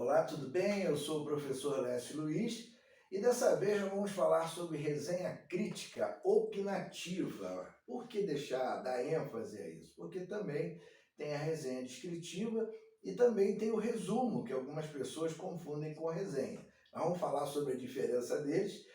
Olá, tudo bem? Eu sou o professor Lécio Luiz e dessa vez nós vamos falar sobre resenha crítica opinativa. Por que dar ênfase a isso? Porque também tem a resenha descritiva e também tem o resumo, que algumas pessoas confundem com a resenha. Nós vamos falar sobre a diferença deles.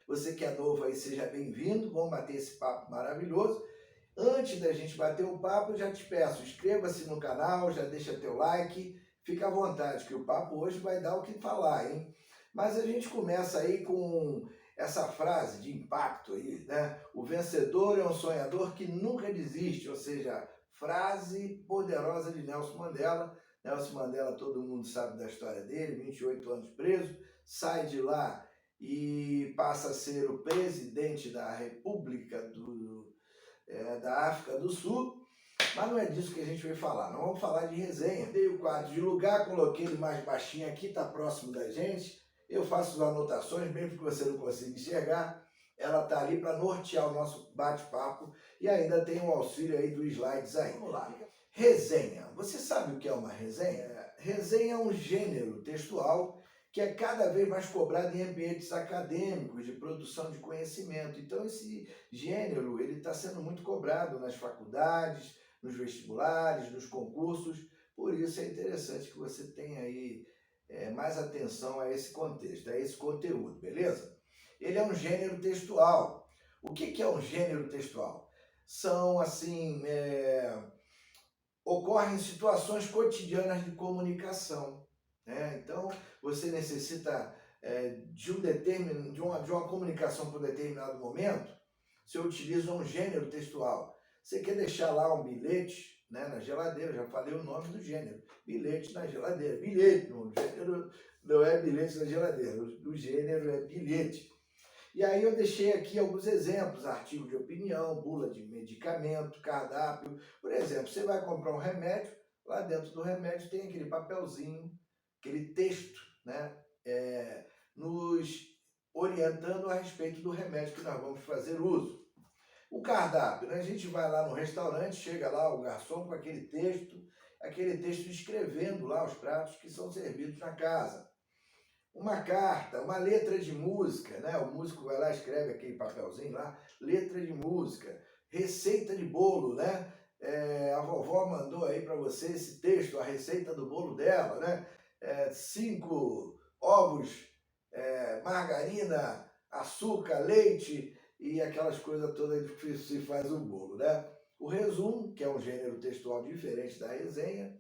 Você que é novo aí, seja bem-vindo, vamos bater esse papo maravilhoso. Antes da gente bater o papo, já te peço, inscreva-se no canal, já deixa teu like, fica à vontade, que o papo hoje vai dar o que falar, hein? Mas a gente começa aí com essa frase de impacto aí, né? O vencedor é um sonhador que nunca desiste, ou seja, frase poderosa de Nelson Mandela. Nelson Mandela, todo mundo sabe da história dele, 28 anos preso, sai de lá e passa a ser o presidente da República da África do Sul, mas não é disso que a gente vai falar, nós vamos falar de resenha. Dei o quadro de lugar, coloquei ele mais baixinho aqui, está próximo da gente, eu faço as anotações, mesmo que você não consiga enxergar, ela está ali para nortear o nosso bate-papo e ainda tem o auxílio aí dos slides aí. Vamos lá. Resenha. Você sabe o que é uma resenha? Resenha é um gênero textual que é cada vez mais cobrado em ambientes acadêmicos, de produção de conhecimento. Então, esse gênero ele está sendo muito cobrado nas faculdades, nos vestibulares, nos concursos. Por isso é interessante que você tenha aí mais atenção a esse contexto, a esse conteúdo, beleza? Ele é um gênero textual. O que é um gênero textual? São, assim, ocorrem situações cotidianas de comunicação. Então, você necessita de uma comunicação por determinado momento, você utiliza um gênero textual. Você quer deixar lá um bilhete, né, na geladeira, já falei o nome do gênero, bilhete na geladeira. Bilhete, o gênero não é bilhete na geladeira, o gênero é bilhete. E aí eu deixei aqui alguns exemplos, artigo de opinião, bula de medicamento, cardápio. Por exemplo, você vai comprar um remédio, lá dentro do remédio tem aquele papelzinho, aquele texto, né, nos orientando a respeito do remédio que nós vamos fazer uso. O cardápio, né? A gente vai lá no restaurante, chega lá o garçom com aquele texto escrevendo lá os pratos que são servidos na casa. Uma carta, uma letra de música, né? O músico vai lá, escreve aquele papelzinho lá, letra de música, receita de bolo, né? A vovó mandou aí para você esse texto, a receita do bolo dela, né? 5 ovos, margarina, açúcar, leite e aquelas coisas todas que se faz o bolo, né? O resumo, que é um gênero textual diferente da resenha,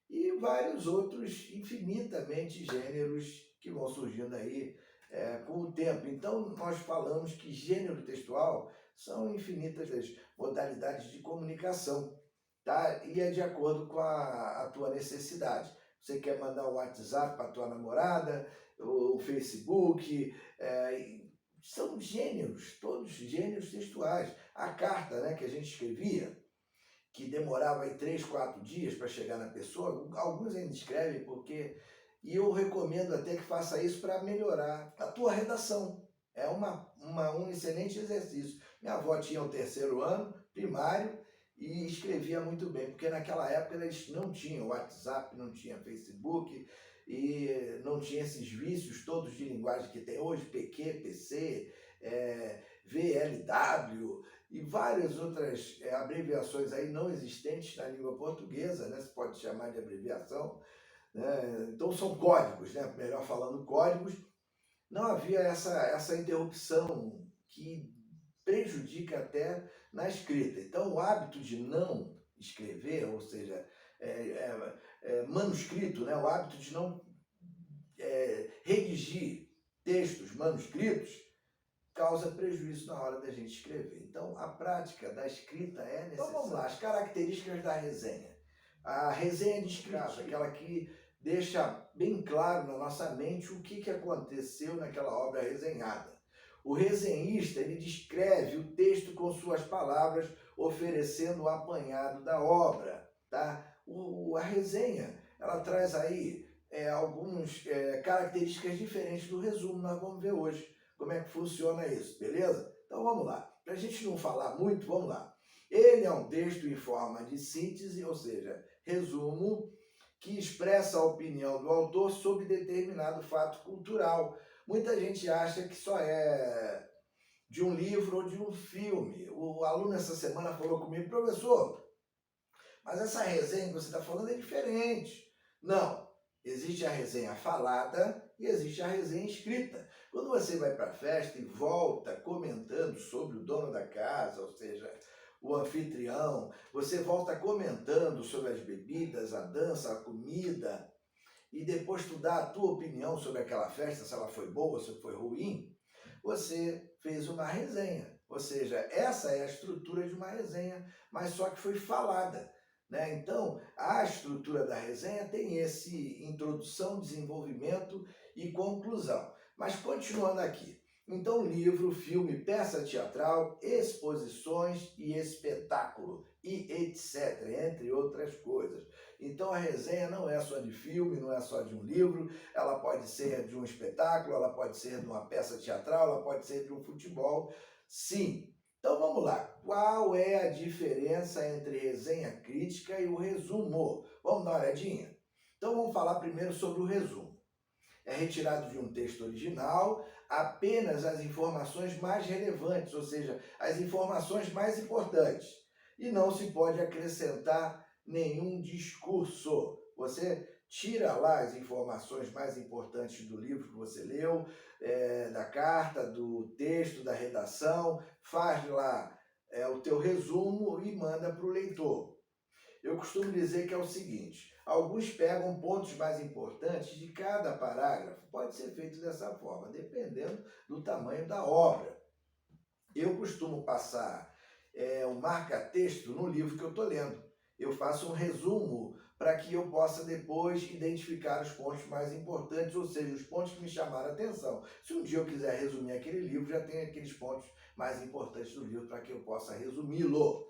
e vários outros infinitamente gêneros que vão surgindo aí com o tempo. Então, nós falamos que gênero textual são infinitas modalidades de comunicação, tá? E é de acordo com a tua necessidade. Você quer mandar um WhatsApp para a tua namorada, o Facebook, são gêneros, todos gêneros textuais. A carta, né, que a gente escrevia, que demorava aí 3, 4 dias para chegar na pessoa, alguns ainda escrevem e eu recomendo até que faça isso para melhorar a tua redação. É um excelente exercício. Minha avó tinha o 3º ano, primário, e escrevia muito bem, porque naquela época eles não tinham WhatsApp, não tinha Facebook, e não tinha esses vícios todos de linguagem que tem hoje, PQ, PC, VLW, e várias outras abreviações aí não existentes na língua portuguesa, né? Se pode chamar de abreviação, né? Então são códigos, né? Melhor falando, códigos. Não havia essa interrupção que prejudica até na escrita. Então o hábito de não escrever, ou seja, manuscrito, né? O hábito de não redigir textos manuscritos, causa prejuízo na hora da gente escrever. Então, a prática da escrita é necessária. Então, vamos lá, as características da resenha. A resenha descrita, aquela que deixa bem claro na nossa mente o que aconteceu naquela obra resenhada. O resenhista, ele descreve o texto com com suas palavras, oferecendo o apanhado da obra, tá? A resenha, ela traz aí algumas características diferentes do resumo. Nós vamos ver hoje como é que funciona isso, beleza? Então vamos lá. Para a gente não falar muito, vamos lá. Ele é um texto em forma de síntese, ou seja, resumo, que expressa a opinião do autor sobre determinado fato cultural. Muita gente acha que só é de um livro ou de um filme. O aluno essa semana falou comigo, professor, mas essa resenha que você está falando é diferente. Não, existe a resenha falada e existe a resenha escrita. Quando você vai para a festa e volta comentando sobre o dono da casa, ou seja, o anfitrião, você volta comentando sobre as bebidas, a dança, a comida, e depois tu dá a tua opinião sobre aquela festa, se ela foi boa, se foi ruim, você fez uma resenha. Ou seja, essa é a estrutura de uma resenha, mas só que foi falada, né? Então, a estrutura da resenha tem esse introdução, desenvolvimento e conclusão. Mas continuando aqui. Então, livro, filme, peça teatral, exposições e espetáculo, e etc., entre outras coisas. Então, a resenha não é só de filme, não é só de um livro, ela pode ser de um espetáculo, ela pode ser de uma peça teatral, ela pode ser de um futebol, sim. Então, vamos lá. Qual é a diferença entre resenha crítica e o resumo? Vamos dar uma olhadinha? Então, vamos falar primeiro sobre o resumo. É retirado de um texto original apenas as informações mais relevantes, ou seja, as informações mais importantes. E não se pode acrescentar nenhum discurso. Você tira lá as informações mais importantes do livro que você leu, da carta, do texto, da redação, faz lá o teu resumo e manda para o leitor. Eu costumo dizer que é o seguinte, alguns pegam pontos mais importantes de cada parágrafo, pode ser feito dessa forma, dependendo do tamanho da obra. Eu costumo passar um marca-texto no livro que eu estou lendo. Eu faço um resumo para que eu possa depois identificar os pontos mais importantes, ou seja, os pontos que me chamaram a atenção. Se um dia eu quiser resumir aquele livro, já tem aqueles pontos mais importantes do livro para que eu possa resumi-lo.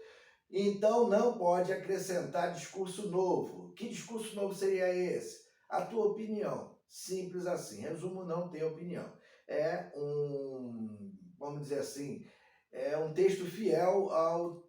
Então não pode acrescentar discurso novo. Que discurso novo seria esse? A tua opinião. Simples assim. Resumo, não tem opinião. É vamos dizer assim, é um texto fiel ao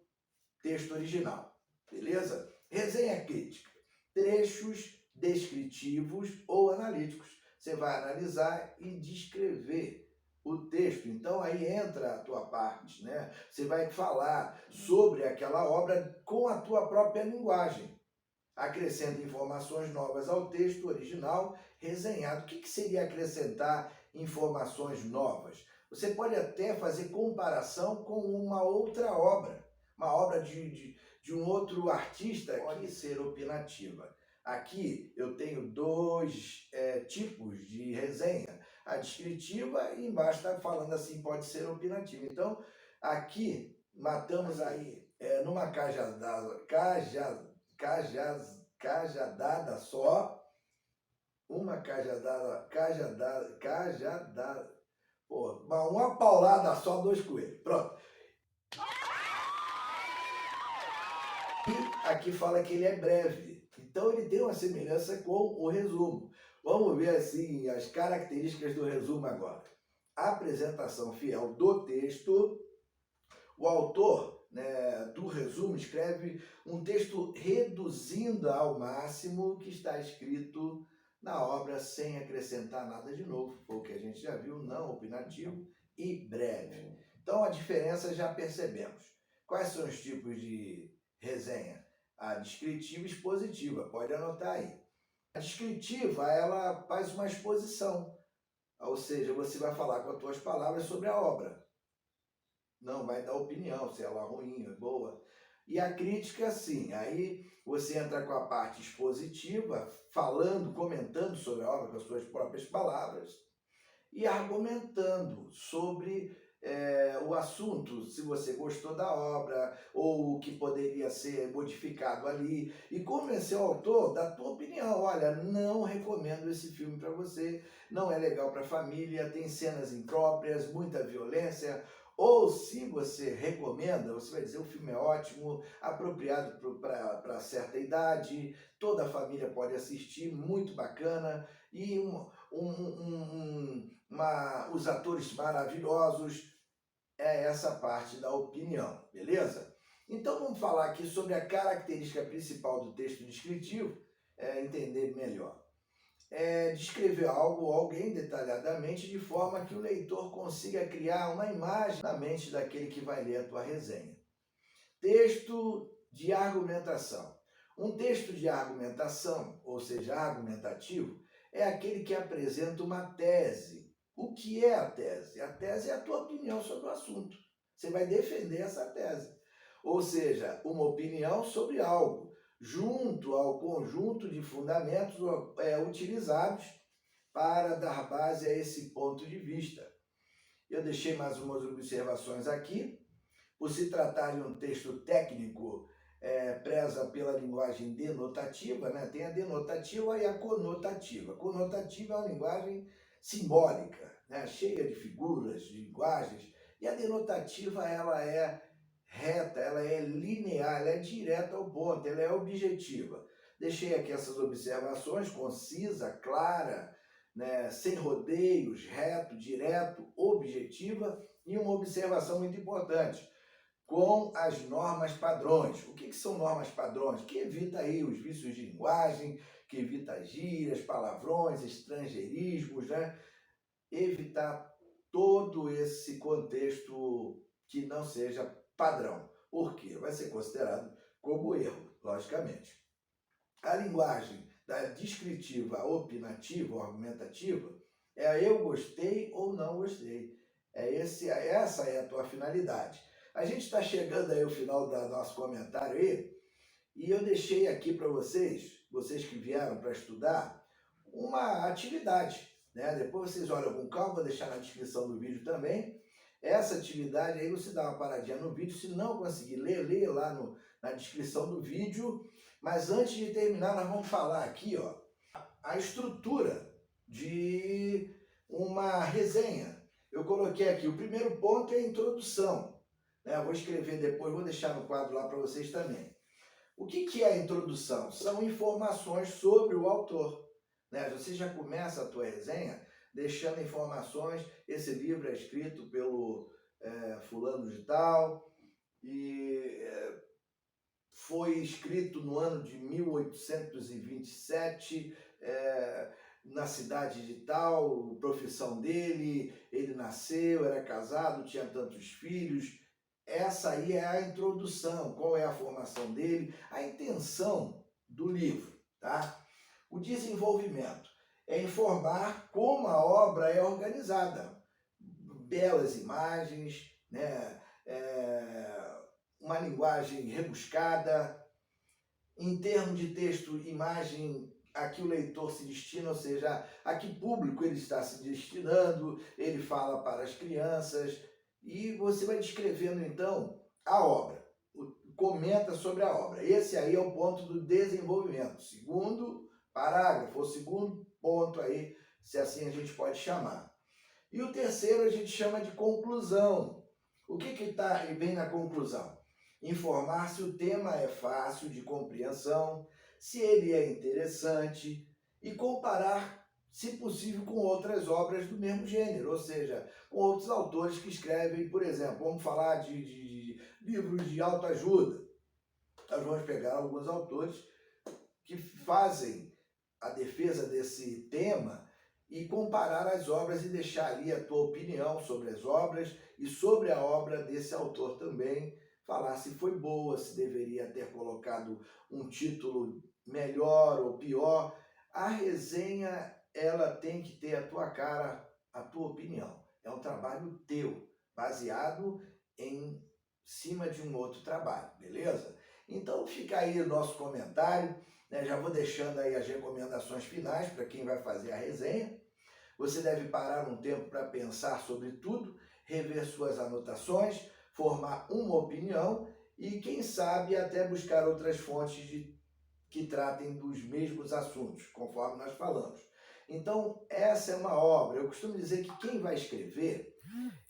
texto original. Beleza? Resenha crítica. Trechos descritivos ou analíticos. Você vai analisar e descrever o texto. Então aí entra a tua parte, né? Você vai falar sobre aquela obra com a tua própria linguagem. Acrescenta informações novas ao texto original resenhado. O que seria acrescentar informações novas? Você pode até fazer comparação com uma outra obra, uma obra de um outro artista, pode ser opinativa. Aqui eu tenho dois tipos de resenha, a descritiva e embaixo está falando assim, pode ser opinativa. Então, aqui matamos aí numa cajadada só, uma cajadada, pô, uma paulada só, dois coelhos, pronto. E aqui fala que ele é breve, então ele tem uma semelhança com o resumo. Vamos ver assim as características do resumo agora. Apresentação fiel do texto. O autor, né, do resumo escreve um texto reduzindo ao máximo o que está escrito na obra sem acrescentar nada de novo. Foi o que a gente já viu, não opinativo e breve. Então a diferença já percebemos. Quais são os tipos de resenha? A descritiva e expositiva, pode anotar aí. A descritiva, ela faz uma exposição, ou seja, você vai falar com as tuas palavras sobre a obra. Não vai dar opinião, se ela é ruim ou boa. E a crítica, sim, aí você entra com a parte expositiva, falando, comentando sobre a obra com as suas próprias palavras e argumentando sobre o assunto, se você gostou da obra ou o que poderia ser modificado ali, e convencer o autor da tua opinião. Olha, não recomendo esse filme para você, não é legal para a família, tem cenas impróprias, muita violência, Ou se você recomenda, você vai dizer o filme é ótimo, apropriado para certa idade, toda a família pode assistir, muito bacana, e os atores maravilhosos. É essa parte da opinião, beleza? Então vamos falar aqui sobre a característica principal do texto descritivo, entender melhor. Descrever algo ou alguém detalhadamente de forma que o leitor consiga criar uma imagem na mente daquele que vai ler a tua resenha. Texto de argumentação. Um texto de argumentação, ou seja, argumentativo, é aquele que apresenta uma tese. O que é a tese? A tese é a tua opinião sobre o assunto. Você vai defender essa tese. Ou seja, uma opinião sobre algo, junto ao conjunto de fundamentos utilizados para dar base a esse ponto de vista. Eu deixei mais umas observações aqui. Por se tratar de um texto técnico, preza pela linguagem denotativa, né? Tem a denotativa e a conotativa. Conotativa é uma linguagem simbólica, né? Cheia de figuras, de linguagens, e a denotativa ela é reta, ela é linear, ela é direta ao ponto, ela é objetiva. Deixei aqui essas observações, concisa, clara, né? Sem rodeios, reto, direto, objetiva, e uma observação muito importante, com as normas padrões. O que são normas padrões? Que evita aí os vícios de linguagem, que evita gírias, palavrões, estrangeirismos, né? Evitar todo esse contexto que não seja padrão. Por quê? Vai ser considerado como erro, logicamente. A linguagem da descritiva, opinativa ou argumentativa é a eu gostei ou não gostei. Essa é a tua finalidade. A gente está chegando aí ao final do nosso comentário aí, e eu deixei aqui para vocês que vieram para estudar, uma atividade, né? Depois vocês olham com calma, vou deixar na descrição do vídeo também. Essa atividade aí você dá uma paradinha no vídeo, se não conseguir ler, lê lá na descrição do vídeo. Mas antes de terminar, nós vamos falar aqui, ó, a estrutura de uma resenha. Eu coloquei aqui, o primeiro ponto é a introdução, né? Eu vou escrever depois, vou deixar no quadro lá para vocês também. O que é a introdução? São informações sobre o autor, né? Você já começa a tua resenha deixando informações. Esse livro é escrito pelo fulano de tal e foi escrito no ano de 1827, na cidade de tal, profissão dele, ele nasceu, era casado, tinha tantos filhos. Essa aí é a introdução, qual é a formação dele, a intenção do livro, tá? O desenvolvimento é informar como a obra é organizada. Belas imagens, né? Uma linguagem rebuscada. Em termos de texto, imagem, a que o leitor se destina, ou seja, a que público ele está se destinando, ele fala para as crianças, e você vai descrevendo então a obra, comenta sobre a obra. Esse aí é o ponto do desenvolvimento, segundo parágrafo, ou segundo ponto aí, se assim a gente pode chamar. E o terceiro a gente chama de conclusão. O que vem na conclusão? Informar se o tema é fácil de compreensão, se ele é interessante, e comparar, se possível, com outras obras do mesmo gênero, ou seja, com outros autores que escrevem, por exemplo, vamos falar de livros de autoajuda. Nós vamos pegar alguns autores que fazem a defesa desse tema e comparar as obras e deixar ali a tua opinião sobre as obras e sobre a obra desse autor também, falar se foi boa, se deveria ter colocado um título melhor ou pior. A resenha, ela tem que ter a tua cara, a tua opinião. É um trabalho teu, baseado em cima de um outro trabalho, beleza? Então fica aí o nosso comentário, né? Já vou deixando aí as recomendações finais para quem vai fazer a resenha. Você deve parar um tempo para pensar sobre tudo, rever suas anotações, formar uma opinião e, quem sabe, até buscar outras fontes que tratem dos mesmos assuntos, conforme nós falamos. Então, essa é uma obra. Eu costumo dizer que quem vai escrever,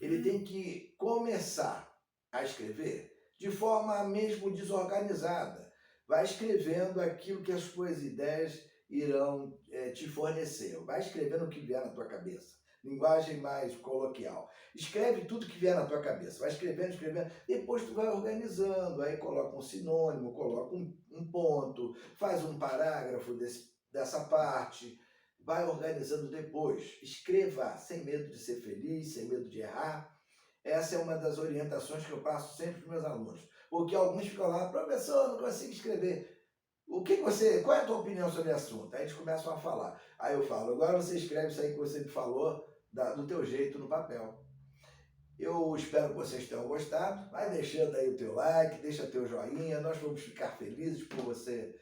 ele tem que começar a escrever de forma mesmo desorganizada. Vai escrevendo aquilo que as suas ideias irão te fornecer. Vai escrevendo o que vier na tua cabeça. Linguagem mais coloquial. Escreve tudo que vier na tua cabeça. Vai escrevendo, escrevendo. Depois tu vai organizando. Aí coloca um sinônimo, coloca um ponto, faz um parágrafo dessa parte. Vai organizando depois. Escreva sem medo de ser feliz, sem medo de errar. Essa é uma das orientações que eu passo sempre para os meus alunos. Porque alguns ficam lá, professor, não consigo escrever. Qual é a tua opinião sobre o assunto? Aí eles começam a falar. Aí eu falo, agora você escreve isso aí que você me falou, do teu jeito no papel. Eu espero que vocês tenham gostado. Vai deixando aí o teu like, deixa teu joinha. Nós vamos ficar felizes por você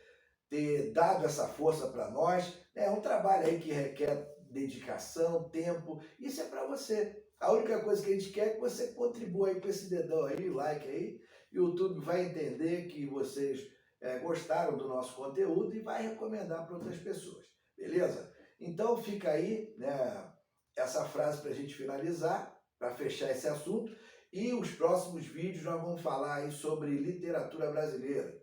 ter dado essa força para nós. É um trabalho aí que requer dedicação, tempo. Isso é para você. A única coisa que a gente quer é que você contribua aí com esse dedão aí, like aí. O YouTube vai entender que vocês gostaram do nosso conteúdo e vai recomendar para outras pessoas. Beleza? Então fica aí, né, essa frase para a gente finalizar, para fechar esse assunto. E os próximos vídeos nós vamos falar aí sobre literatura brasileira.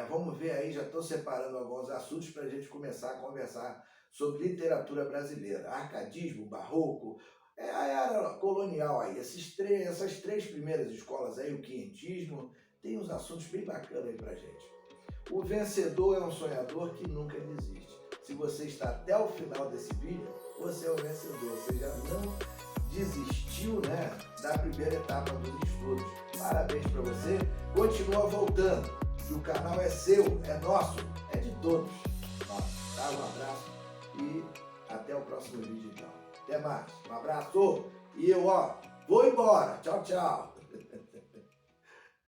Vamos ver aí, já estou separando alguns assuntos para a gente começar a conversar sobre literatura brasileira. Arcadismo, barroco, a era colonial aí. Essas três primeiras escolas aí, o quinhentismo, tem uns assuntos bem bacanas aí para gente. O vencedor é um sonhador que nunca desiste. Se você está até o final desse vídeo, você é o vencedor. Você já não desistiu, né, da primeira etapa dos estudos. Parabéns para você. Continua voltando. O canal é seu, é nosso, é de todos. Tá? Um abraço e até o próximo vídeo então. Até mais. Um abraço. E eu, vou embora. Tchau, tchau.